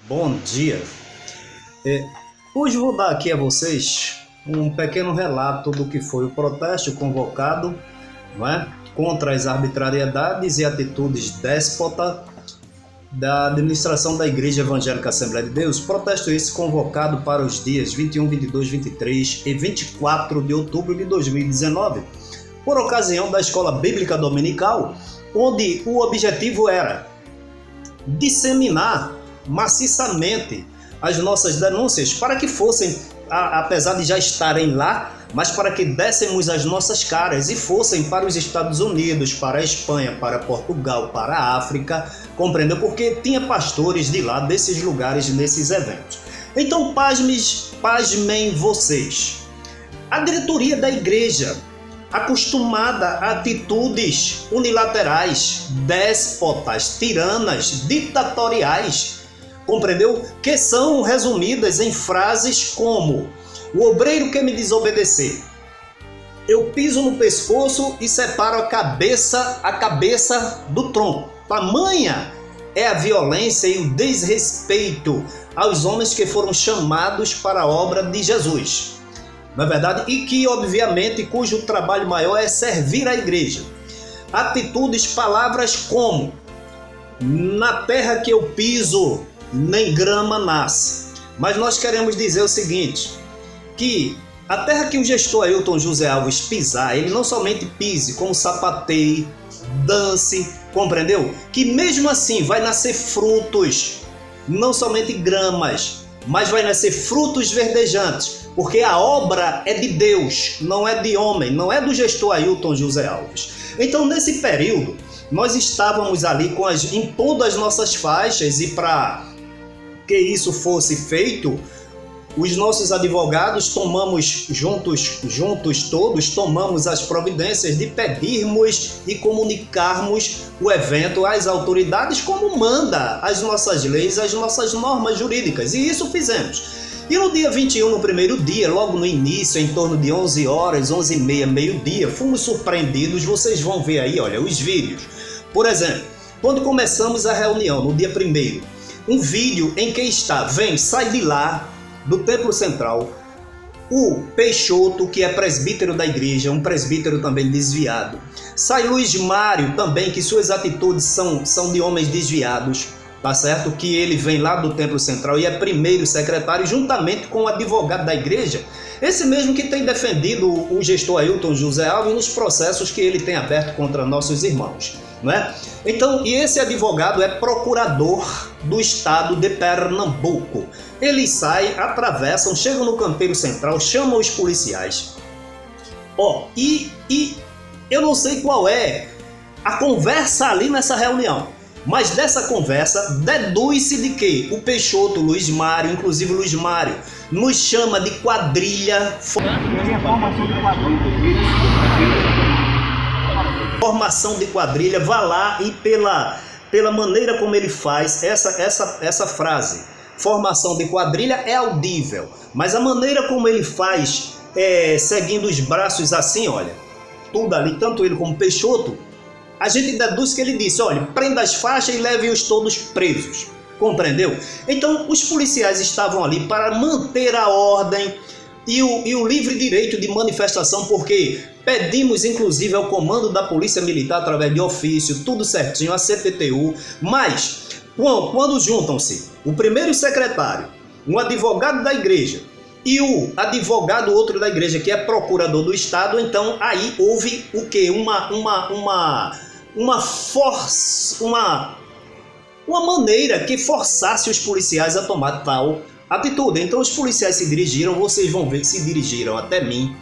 Bom dia. É, Hoje vou dar aqui a vocês um pequeno relato do que foi o protesto convocado, não é, contra as arbitrariedades e atitudes déspotas da administração da Igreja Evangélica Assembleia de Deus. Protesto esse convocado para os dias 21, 22, 23 e 24 de outubro de 2019, por ocasião da Escola Bíblica Dominical, onde o objetivo era disseminar maciçamente as nossas denúncias para que fossem, apesar de já estarem lá, mas para que dessemos as nossas caras e fossem para os Estados Unidos, para a Espanha, para Portugal, para a África, compreendeu? Porque tinha pastores de lá, desses lugares, nesses eventos. Então, pasmem vocês. A diretoria da igreja, acostumada a atitudes unilaterais, déspotas, tiranas, ditatoriais, compreendeu? Que são resumidas em frases como: o obreiro que me desobedecer, eu piso no pescoço e separo a cabeça do tronco. Tamanha é a violência e o desrespeito aos homens que foram chamados para a obra de Jesus, não é verdade? E que, obviamente, cujo trabalho maior é servir a igreja. Atitudes, palavras como: na terra que eu piso, nem grama nasce. Mas nós queremos dizer o seguinte, que a terra que o gestor Ailton José Alves pisar, ele não somente pise, como sapateie, dance, compreendeu? Que mesmo assim vai nascer frutos, não somente gramas, mas vai nascer frutos verdejantes, porque a obra é de Deus, não é de homem, não é do gestor Ailton José Alves. Então, nesse período, nós estávamos ali impondo as nossas faixas, e para que isso fosse feito, os nossos advogados tomamos todos tomamos as providências de pedirmos e comunicarmos o evento às autoridades, como manda as nossas leis, as nossas normas jurídicas, e isso fizemos. E no dia 21, no primeiro dia, logo no início, em torno de 11 horas, 11h30, meio-dia, fomos surpreendidos. Vocês vão ver aí, olha, os vídeos. Por exemplo, quando começamos a reunião, no dia 1º, um vídeo em que sai de lá, do Templo Central, o Peixoto, que é presbítero da igreja, um presbítero também desviado. Sai Luiz Mário também, que suas atitudes são de homens desviados, tá certo? Que ele vem lá do Templo Central e é primeiro secretário, juntamente com o advogado da igreja, esse mesmo que tem defendido o gestor Ailton José Alves nos processos que ele tem aberto contra nossos irmãos, não é? Então, e esse advogado é procurador do estado de Pernambuco. Eles saem, atravessam, chegam no canteiro central, chamam os policiais. E eu não sei qual é a conversa ali nessa reunião, mas dessa conversa deduz-se de que o Peixoto, Luiz Mário, inclusive o Luiz Mário, nos chama de quadrilha. Formação de quadrilha, vá lá e pela maneira como ele faz essa frase, formação de quadrilha, é audível, mas a maneira como ele faz, seguindo os braços assim, olha, tudo ali, tanto ele como Peixoto, a gente deduz que ele disse: olha, prenda as faixas e leve-os todos presos, compreendeu? Então os policiais estavam ali para manter a ordem e o livre direito de manifestação, porque pedimos inclusive ao comando da Polícia Militar, através de ofício, tudo certinho, a CPTU, mas quando juntam-se o primeiro secretário, um advogado da igreja e o advogado outro da igreja, que é procurador do estado, então aí houve o quê? Uma maneira que forçasse os policiais a tomar tal atitude. Então os policiais se dirigiram, vocês vão ver que se dirigiram até mim,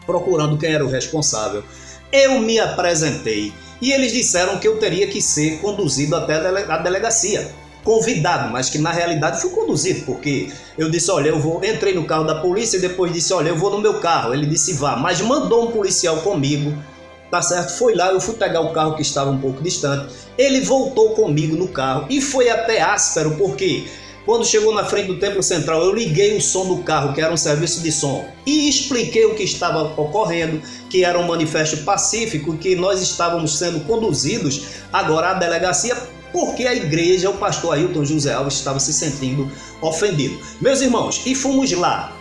procurando quem era o responsável. Eu me apresentei e eles disseram que eu teria que ser conduzido até a delegacia, convidado, mas que na realidade fui conduzido, porque eu disse: olha, entrei no carro da polícia e depois disse: olha, eu vou no meu carro. Ele disse: vá, mas mandou um policial comigo, tá certo? Foi lá, eu fui pegar o carro que estava um pouco distante, ele voltou comigo no carro e foi até áspero, porque quando chegou na frente do Templo Central, eu liguei o som do carro, que era um serviço de som, e expliquei o que estava ocorrendo, que era um manifesto pacífico, que nós estávamos sendo conduzidos agora à delegacia porque a igreja, o pastor Ailton José Alves estava se sentindo ofendido. Meus irmãos, e fomos lá.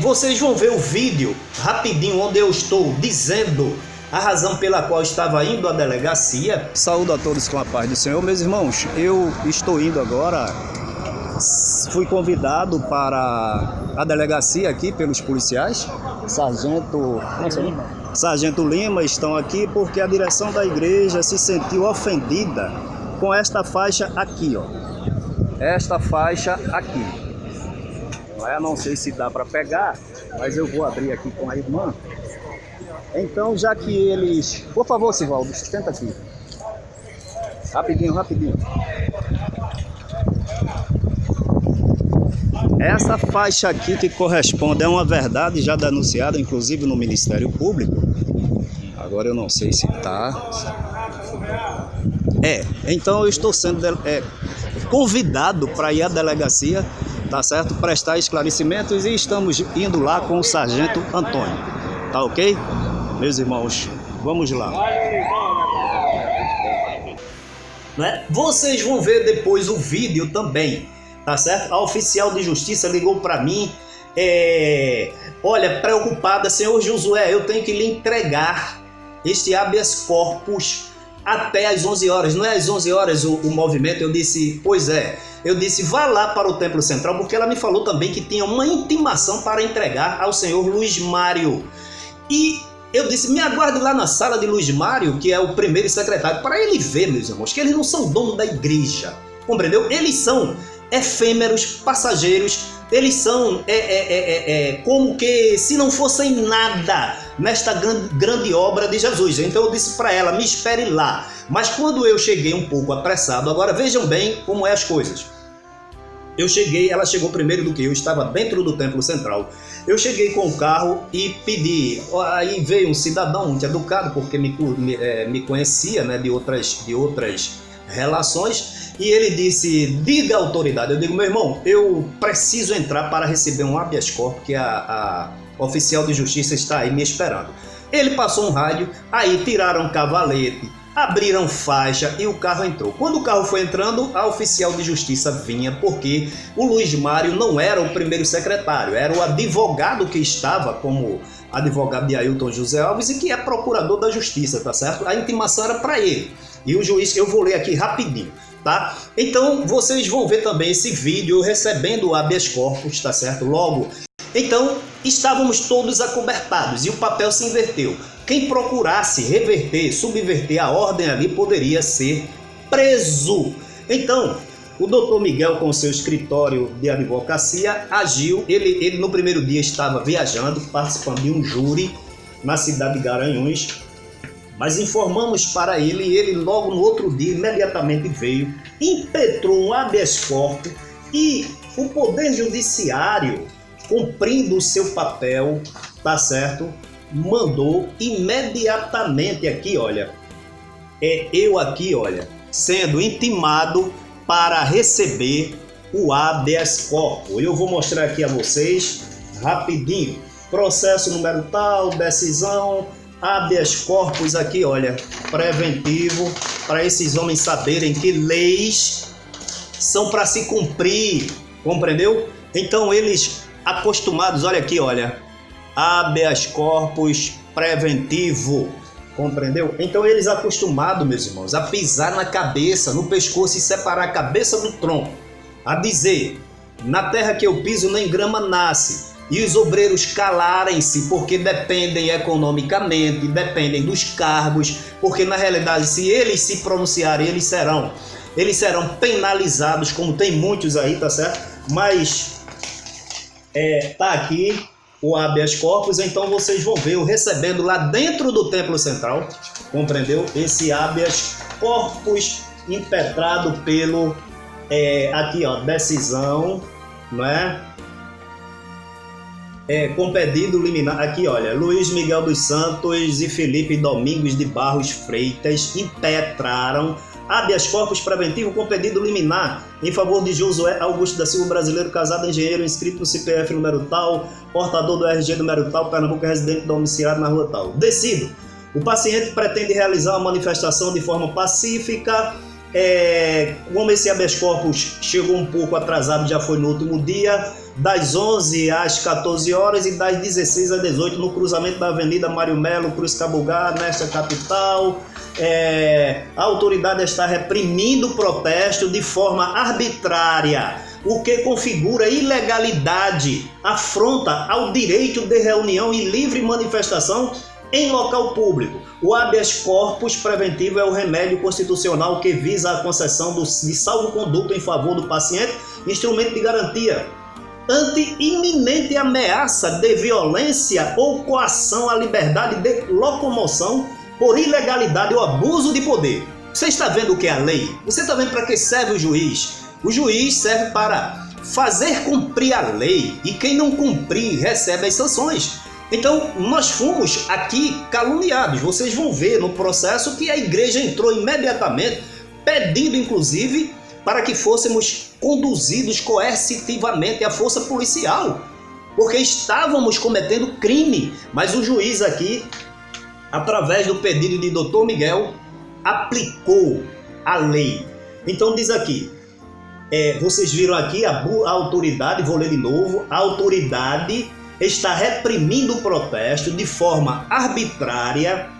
Vocês vão ver o vídeo rapidinho onde eu estou dizendo a razão pela qual estava indo à delegacia. Saúdo a todos com a paz do Senhor. Meus irmãos, eu estou indo agora, fui convidado para a delegacia aqui pelos policiais, Sargento Lima estão aqui porque a direção da igreja se sentiu ofendida com esta faixa aqui, ó. Esta faixa aqui. Não sei se dá para pegar, mas eu vou abrir aqui com a irmã. Então, já que eles... Por favor, Sivaldo, senta aqui. Rapidinho. Essa faixa aqui que corresponde a uma verdade já denunciada, inclusive no Ministério Público. Agora eu não sei se está... Então eu estou sendo convidado para ir à delegacia, tá certo? Prestar esclarecimentos e estamos indo lá com o Sargento Antônio. Tá ok? Meus irmãos, vamos lá. Vocês vão ver depois o vídeo também, tá certo? A oficial de justiça ligou para mim, olha, preocupada, senhor Josué, eu tenho que lhe entregar este habeas corpus até às 11 horas, não é às 11 horas o movimento? Eu disse, pois é. Eu disse, vá lá para o Templo Central, porque ela me falou também que tinha uma intimação para entregar ao senhor Luiz Mário. E eu disse, me aguarde lá na sala de Luiz Mário, que é o primeiro secretário, para ele ver, meus irmãos, que eles não são dono da igreja, compreendeu? Eles são efêmeros, passageiros, eles são como que se não fossem nada nesta grande obra de Jesus. Então eu disse para ela, me espere lá. Mas quando eu cheguei um pouco apressado, agora vejam bem como é as coisas. Eu cheguei, ela chegou primeiro do que eu, estava dentro do Templo Central. Eu cheguei com o carro e pedi, aí veio um cidadão muito educado, porque me conhecia, né, de outras relações, e ele disse, diga à autoridade. Eu digo, meu irmão, eu preciso entrar para receber um habeas corpus, que a oficial de justiça está aí me esperando. Ele passou um rádio, aí tiraram cavalete, abriram faixa e o carro entrou. Quando o carro foi entrando, a oficial de justiça vinha, porque o Luiz Mário não era o primeiro secretário, era o advogado que estava como advogado de Ailton José Alves e que é procurador da justiça, tá certo? A intimação era para ele. E o juiz, eu vou ler aqui rapidinho, tá? Então, vocês vão ver também esse vídeo recebendo o habeas corpus, tá certo? Logo, então, estávamos todos acobertados e o papel se inverteu. Quem procurasse reverter, subverter a ordem ali poderia ser preso. Então, o doutor Miguel, com seu escritório de advocacia, agiu. Ele no primeiro dia estava viajando, participando de um júri na cidade de Garanhuns. Mas informamos para ele e ele logo no outro dia imediatamente veio, impetrou um habeas corpus e o Poder Judiciário, cumprindo o seu papel, tá certo? Mandou imediatamente aqui, olha, eu aqui, olha, sendo intimado para receber o habeas corpus. Eu vou mostrar aqui a vocês rapidinho. Processo número tal, decisão, habeas corpus aqui, olha, preventivo, para esses homens saberem que leis são para se cumprir, compreendeu? Então eles acostumados, olha aqui, olha, habeas corpus preventivo, compreendeu? Então eles acostumados, meus irmãos, a pisar na cabeça, no pescoço e separar a cabeça do tronco, a dizer, na terra que eu piso nem grama nasce, e os obreiros calarem-se porque dependem economicamente, dependem dos cargos, porque na realidade se eles se pronunciarem, eles serão penalizados, como tem muitos aí, tá certo? Mas tá aqui o habeas corpus, então vocês vão ver eu recebendo lá dentro do Templo Central, compreendeu? Esse habeas corpus impetrado pelo, aqui ó, decisão, não é? Com pedido liminar, aqui olha, Luiz Miguel dos Santos e Felipe Domingos de Barros Freitas impetraram habeas corpus preventivo com pedido liminar em favor de Josué Augusto da Silva, brasileiro, casado, engenheiro, inscrito no CPF número tal, portador do RG número tal, Pernambuco, residente domiciliado na rua tal. Decido, o paciente pretende realizar uma manifestação de forma pacífica Como esse habeas corpus chegou um pouco atrasado, já foi no último dia, das 11 às 14 horas e das 16 às 18 no cruzamento da Avenida Mário Melo, Cruz Cabugá, nesta capital. A autoridade está reprimindo o protesto de forma arbitrária, o que configura ilegalidade, afronta ao direito de reunião e livre manifestação em local público. O habeas corpus preventivo é o remédio constitucional que visa a concessão de salvo-conduto em favor do paciente, instrumento de garantia ante iminente ameaça de violência ou coação à liberdade de locomoção por ilegalidade ou abuso de poder. Você está vendo o que é a lei? Você está vendo para que serve o juiz? O juiz serve para fazer cumprir a lei e quem não cumprir recebe as sanções. Então, nós fomos aqui caluniados. Vocês vão ver no processo que a igreja entrou imediatamente, pedindo inclusive para que fôssemos conduzidos coercitivamente à força policial, porque estávamos cometendo crime. Mas o juiz aqui, através do pedido de Dr. Miguel, aplicou a lei. Então diz aqui, vocês viram aqui a autoridade, vou ler de novo, a autoridade está reprimindo o protesto de forma arbitrária,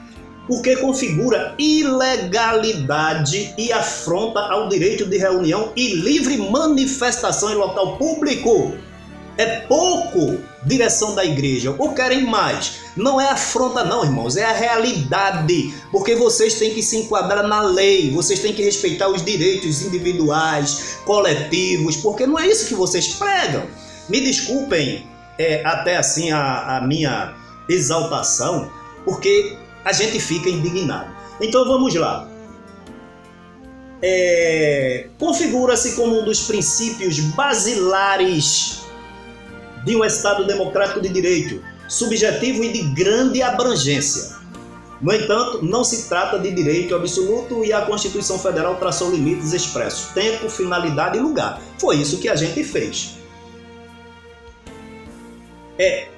o que configura ilegalidade e afronta ao direito de reunião e livre manifestação em local público. É pouco, direção da igreja, ou querem mais? Não é afronta não, irmãos, é a realidade, porque vocês têm que se enquadrar na lei, vocês têm que respeitar os direitos individuais, coletivos, porque não é isso que vocês pregam. Me desculpem até assim a minha exaltação, porque a gente fica indignado. Então vamos lá. Configura-se como um dos princípios basilares de um Estado democrático de direito, subjetivo e de grande abrangência. No entanto, não se trata de direito absoluto e a Constituição Federal traçou limites expressos, tempo, finalidade e lugar. Foi isso que a gente fez.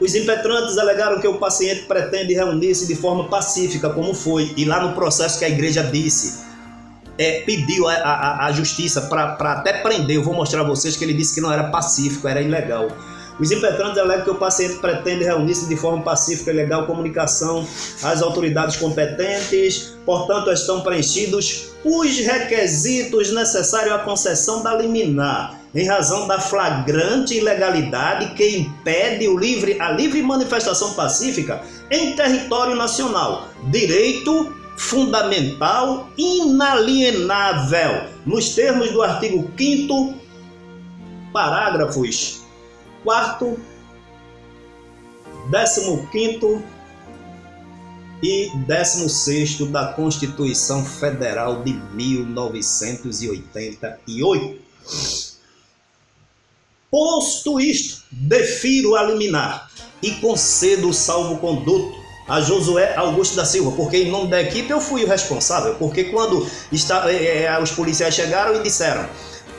Os impetrantes alegaram que o paciente pretende reunir-se de forma pacífica, como foi, e lá no processo que a igreja disse, pediu a justiça para até prender. Eu vou mostrar a vocês que ele disse que não era pacífico, era ilegal. Os impetrantes alegam que o paciente pretende reunir-se de forma pacífica e legal, comunicação às autoridades competentes, portanto estão preenchidos os requisitos necessários à concessão da liminar, em razão da flagrante ilegalidade que impede a livre manifestação pacífica em território nacional, direito fundamental inalienável, nos termos do artigo 5º, parágrafos 4º, 15º e 16º da Constituição Federal de 1988. Posto isto, defiro a liminar e concedo o salvo-conduto a Josué Augusto da Silva, porque em nome da equipe eu fui o responsável, porque quando os policiais chegaram e disseram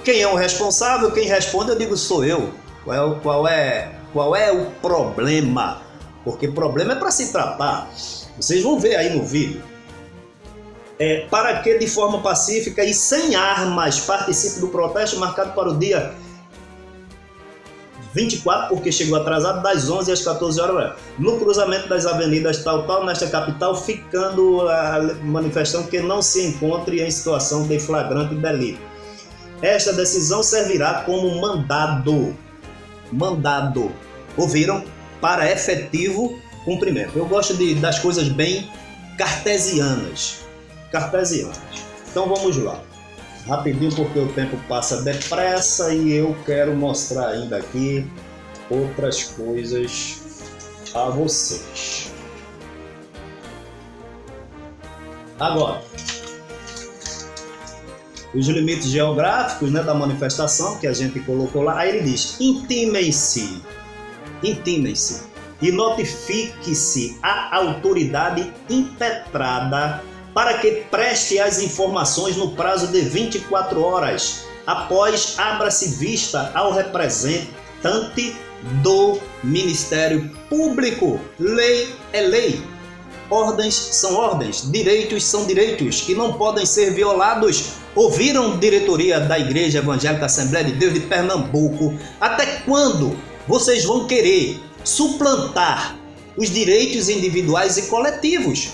quem é o responsável, quem responde, eu digo sou eu. Qual é o problema? Porque problema é para se tratar. Vocês vão ver aí no vídeo. Para que de forma pacífica e sem armas participe do protesto marcado para o dia 24, porque chegou atrasado, das 11 às 14 horas, no cruzamento das avenidas tal, nesta capital, ficando a manifestação que não se encontre em situação de flagrante delito. Esta decisão servirá como mandado, ouviram? Para efetivo cumprimento. Eu gosto das coisas bem cartesianas. Então vamos lá. Rapidinho, porque o tempo passa depressa e eu quero mostrar ainda aqui outras coisas a vocês. Agora, os limites geográficos, da manifestação que a gente colocou lá, aí ele diz: intimem-se e notifique-se à autoridade impetrada para que preste as informações no prazo de 24 horas. Após, abra-se vista ao representante do Ministério Público. Lei é lei. Ordens são ordens. Direitos são direitos que não podem ser violados Ouviram diretoria da Igreja Evangélica Assembleia de Deus de Pernambuco? Até quando vocês vão querer suplantar os direitos individuais e coletivos?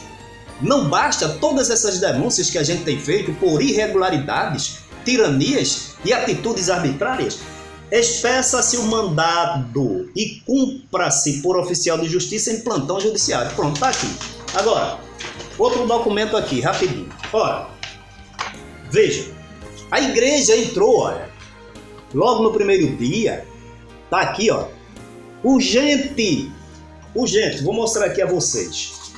Não basta todas essas denúncias que a gente tem feito por irregularidades, tiranias e atitudes arbitrárias? Espeça-se o mandado e cumpra-se por oficial de justiça em plantão judiciário. Pronto, tá aqui. Agora, outro documento aqui, rapidinho. Olha, veja, a igreja entrou, olha, logo no primeiro dia, tá aqui, ó, urgente, vou mostrar aqui a vocês.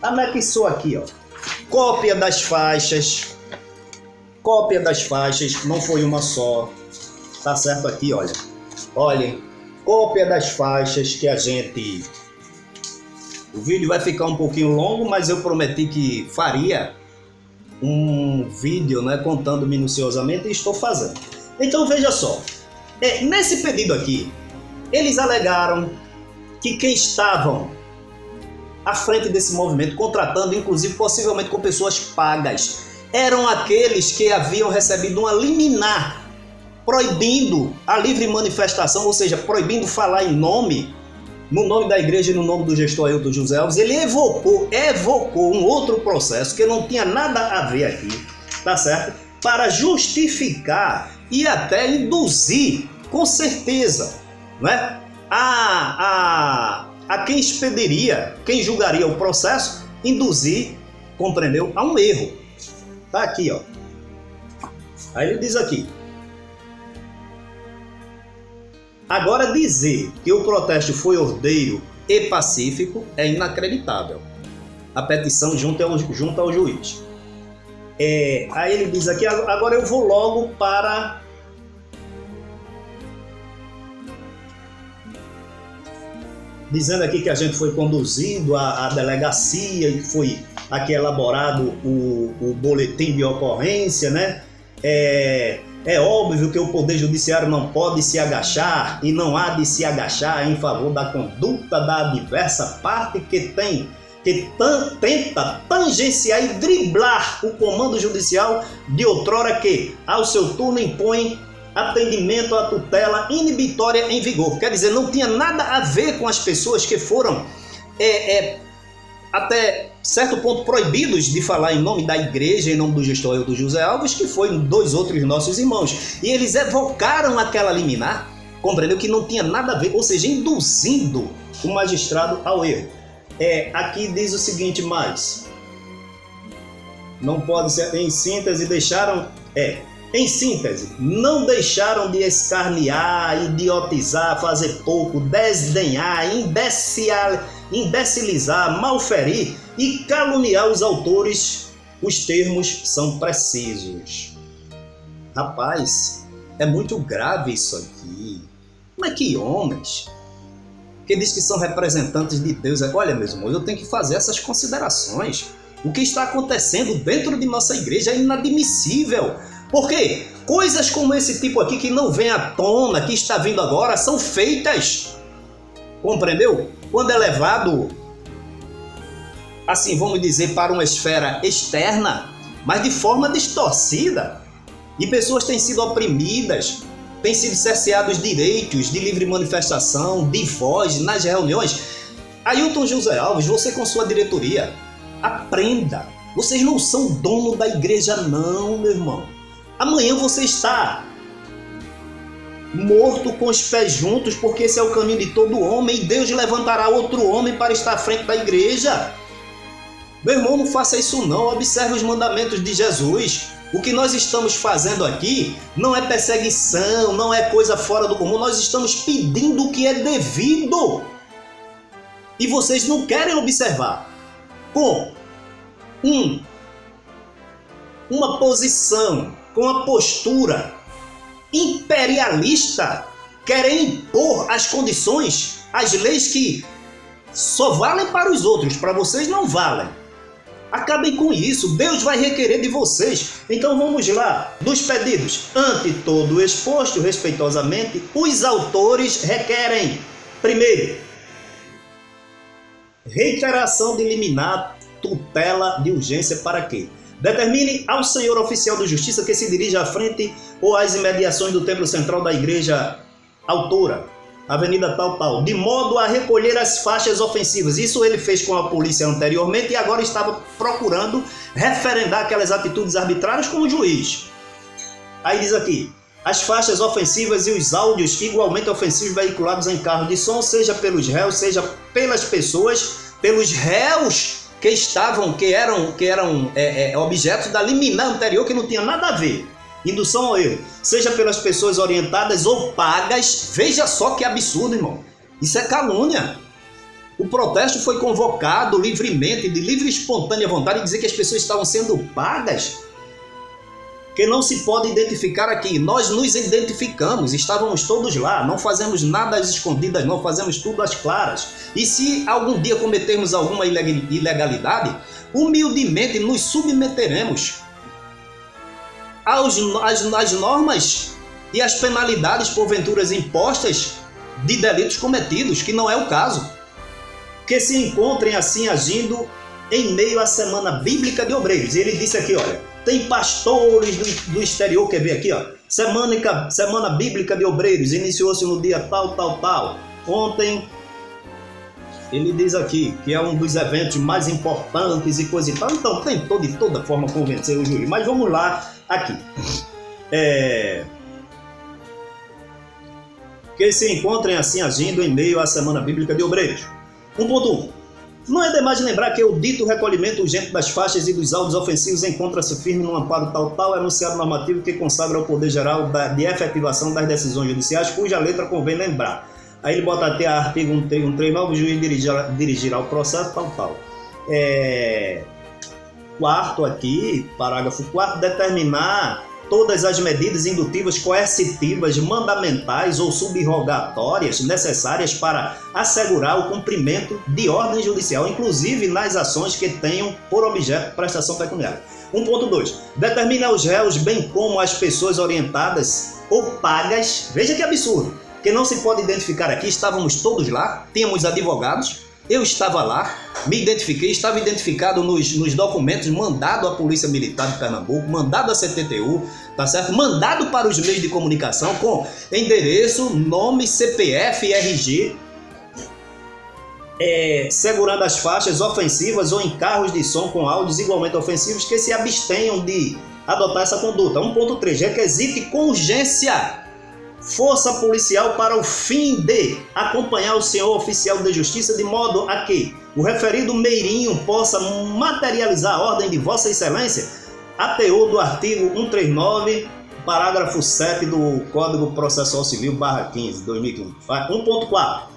Anexou aqui, ó, cópia das faixas, não foi uma só. Tá certo aqui, olha. Olhem, cópia das faixas que a gente... O vídeo vai ficar um pouquinho longo, mas eu prometi que faria um vídeo, né, contando minuciosamente, e estou fazendo. Então veja só, nesse pedido aqui, eles alegaram que quem estavam à frente desse movimento, contratando, inclusive possivelmente com pessoas pagas, eram aqueles que haviam recebido uma liminar proibindo a livre manifestação, ou seja, proibindo falar no nome da igreja e no nome do gestor Ailton José Alves. Ele evocou um outro processo que não tinha nada a ver aqui, tá certo? Para justificar e até induzir, com certeza, né, a quem expediria, quem julgaria o processo, induzir, compreendeu, a um erro. Tá aqui, ó. Aí ele diz aqui: agora, dizer que o protesto foi ordeiro e pacífico é inacreditável. A petição junto ao juiz. Aí ele diz aqui, agora eu vou logo para... Dizendo aqui que a gente foi conduzido à delegacia e foi aqui elaborado o boletim de ocorrência, né? É óbvio que o Poder Judiciário não pode se agachar e não há de se agachar em favor da conduta da adversa parte que tenta tangenciar e driblar o comando judicial de outrora que, ao seu turno, impõe atendimento à tutela inibitória em vigor. Quer dizer, não tinha nada a ver com as pessoas que foram até certo ponto proibidos de falar em nome da igreja, em nome do gestor Ailton José Alves, que foi dois outros nossos irmãos. E eles evocaram aquela liminar, compreendeu, que não tinha nada a ver, ou seja, induzindo o magistrado ao erro. Aqui diz o seguinte, mas não pode ser, em síntese, em síntese, não deixaram de escarnear, idiotizar, fazer pouco, desdenhar, imbecilizar, malferir e caluniar os autores. Os termos são precisos. Rapaz, é muito grave isso aqui. Como é que homens que diz que são representantes de Deus, olha, meus irmãos, eu tenho que fazer essas considerações. O que está acontecendo dentro de nossa igreja é inadmissível. Por quê? Coisas como esse tipo aqui que não vem à tona, que está vindo agora, são feitas. Compreendeu? Quando é levado, assim, vamos dizer, para uma esfera externa, mas de forma distorcida. E pessoas têm sido oprimidas, têm sido cerceados direitos de livre manifestação, de voz nas reuniões. Ailton José Alves, você com sua diretoria, aprenda. Vocês não são dono da igreja não, meu irmão. Amanhã você está morto com os pés juntos, porque esse é o caminho de todo homem, e Deus levantará outro homem para estar à frente da igreja. Meu irmão, não faça isso não, observe os mandamentos de Jesus. O que nós estamos fazendo aqui não é perseguição, não é coisa fora do comum, nós estamos pedindo o que é devido. E vocês não querem observar com uma posição, com uma postura imperialista, querem impor as condições, as leis que só valem para os outros, para vocês não valem. Acabem com isso, Deus vai requerer de vocês. Então vamos lá, dos pedidos. Ante todo o exposto, respeitosamente, os autores requerem, primeiro, reiteração de liminar, tutela de urgência para quê? Determine ao senhor oficial de justiça que se dirija à frente ou às imediações do templo central da igreja autora, avenida tal, de modo a recolher as faixas ofensivas. Isso ele fez com a polícia anteriormente e agora estava procurando referendar aquelas atitudes arbitrárias como juiz. Aí diz aqui, as faixas ofensivas e os áudios igualmente ofensivos veiculados em carro de som, seja pelos réus, seja pelas pessoas, pelos réus que eram objetos da liminar anterior, que não tinha nada a ver, indução ao erro, seja pelas pessoas orientadas ou pagas. Veja só que absurdo, irmão, isso é calúnia. O protesto foi convocado livremente, de livre e espontânea vontade, de dizer que as pessoas estavam sendo pagas, que não se pode identificar aqui. Nós nos identificamos, estávamos todos lá, não fazemos nada às escondidas, não fazemos tudo às claras. E se algum dia cometermos alguma ilegalidade, humildemente nos submeteremos às normas e às penalidades porventura impostas de delitos cometidos, que não é o caso. Que se encontrem assim agindo em meio à semana bíblica de obreiros. E ele disse aqui, olha, tem pastores do exterior, quer ver aqui, ó, semana bíblica de obreiros, iniciou-se no dia tal. Ontem, ele diz aqui que é um dos eventos mais importantes e coisa e tal. Então, tentou de toda forma convencer o juiz. Mas vamos lá, aqui. Que se encontrem assim agindo em meio à semana bíblica de obreiros. 1.1. Não é demais lembrar que o dito recolhimento urgente das faixas e dos áudios ofensivos encontra-se firme no amparo enunciado normativo que consagra o poder geral de efetivação das decisões judiciais, cuja letra convém lembrar. Aí ele bota até artigo 139, o juiz dirigirá o processo, Quarto aqui, parágrafo 4, determinar todas as medidas indutivas, coercitivas, mandamentais ou subrogatórias necessárias para assegurar o cumprimento de ordem judicial, inclusive nas ações que tenham por objeto prestação pecuniária. 1.2. Determina aos réus, bem como às pessoas orientadas ou pagas, veja que absurdo, que não se pode identificar aqui, estávamos todos lá, tínhamos advogados, eu estava lá, me identifiquei, estava identificado nos documentos mandado à Polícia Militar de Pernambuco, mandado à CTTU, tá certo? Mandado para os meios de comunicação com endereço, nome, CPF e RG, segurando as faixas ofensivas ou em carros de som com áudios igualmente ofensivos que se abstenham de adotar essa conduta. 1.3. Requisite com urgência força policial para o fim de acompanhar o senhor oficial de justiça de modo a que o referido meirinho possa materializar a ordem de Vossa Excelência, ATU do artigo 139, parágrafo 7 do Código Processual Civil, /15, 2015. 1.4.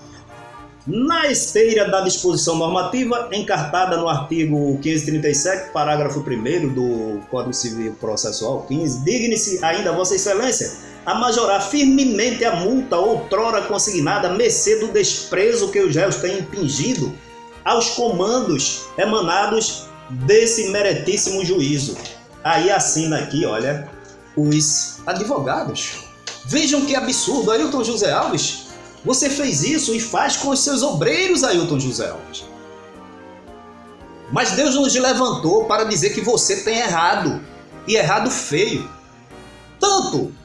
Na esteira da disposição normativa encartada no artigo 1537, parágrafo 1º do Código Civil Processual 15, digne-se ainda Vossa Excelência a majorar firmemente a multa outrora consignada, mercê do desprezo que os réus têm impingido aos comandos emanados desse meritíssimo juízo. Aí assina aqui, olha, os advogados. Vejam que absurdo, Ailton José Alves. Você fez isso e faz com os seus obreiros, Ailton José Alves. Mas Deus nos levantou para dizer que você tem errado, e errado feio. Tanto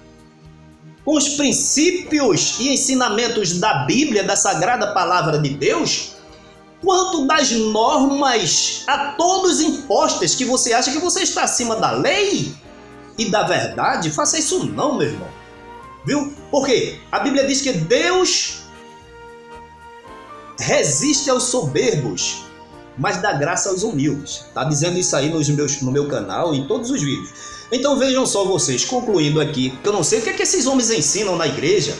com os princípios e ensinamentos da Bíblia, da Sagrada Palavra de Deus, quanto das normas a todos impostas que você acha que você está acima da lei e da verdade. Faça isso não, meu irmão. Viu? Porque a Bíblia diz que Deus resiste aos soberbos, mas dá graça aos humildes. Está dizendo isso aí no meu canal e em todos os vídeos. Então vejam só vocês, concluindo aqui, que eu não sei o que é que esses homens ensinam na igreja,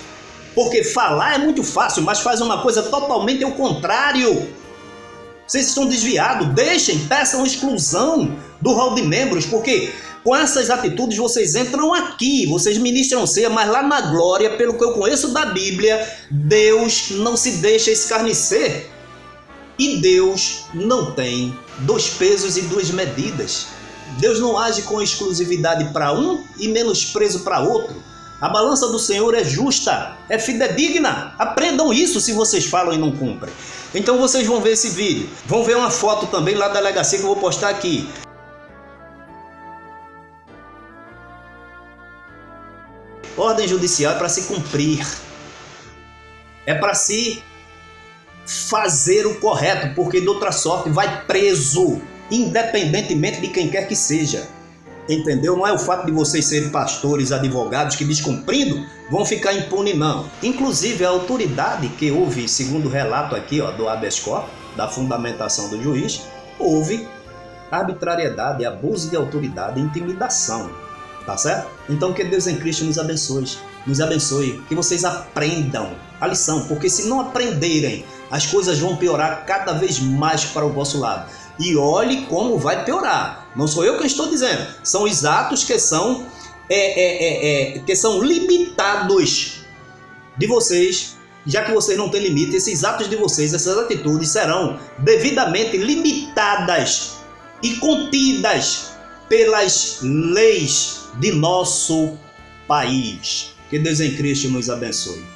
porque falar é muito fácil, mas faz uma coisa totalmente ao contrário. Vocês estão desviados, peçam exclusão do rol de membros, porque com essas atitudes vocês entram aqui, vocês ministram ceia, mas lá na glória, pelo que eu conheço da Bíblia, Deus não se deixa escarnecer. E Deus não tem dois pesos e duas medidas. Deus não age com exclusividade para um e menosprezo para outro. A balança do Senhor é justa, é fidedigna. Aprendam isso se vocês falam e não cumprem. Então vocês vão ver esse vídeo. Vão ver uma foto também lá da delegacia que eu vou postar aqui. Ordem judicial é para se cumprir. É para se fazer o correto, porque de outra sorte vai preso, independentemente de quem quer que seja. Entendeu? Não é o fato de vocês serem pastores, advogados que descumprindo vão ficar impunes, não. Inclusive a autoridade que houve, segundo o relato aqui do habeas corpus, da fundamentação do juiz, houve arbitrariedade, abuso de autoridade e intimidação. Tá certo? Então que Deus em Cristo nos abençoe, que vocês aprendam a lição, porque se não aprenderem, as coisas vão piorar cada vez mais para o vosso lado. E olhe como vai piorar. Não sou eu que estou dizendo, são os atos que são limitados de vocês. Já que vocês não têm limite, esses atos de vocês, essas atitudes serão devidamente limitadas e contidas pelas leis de nosso país. Que Deus em Cristo nos abençoe.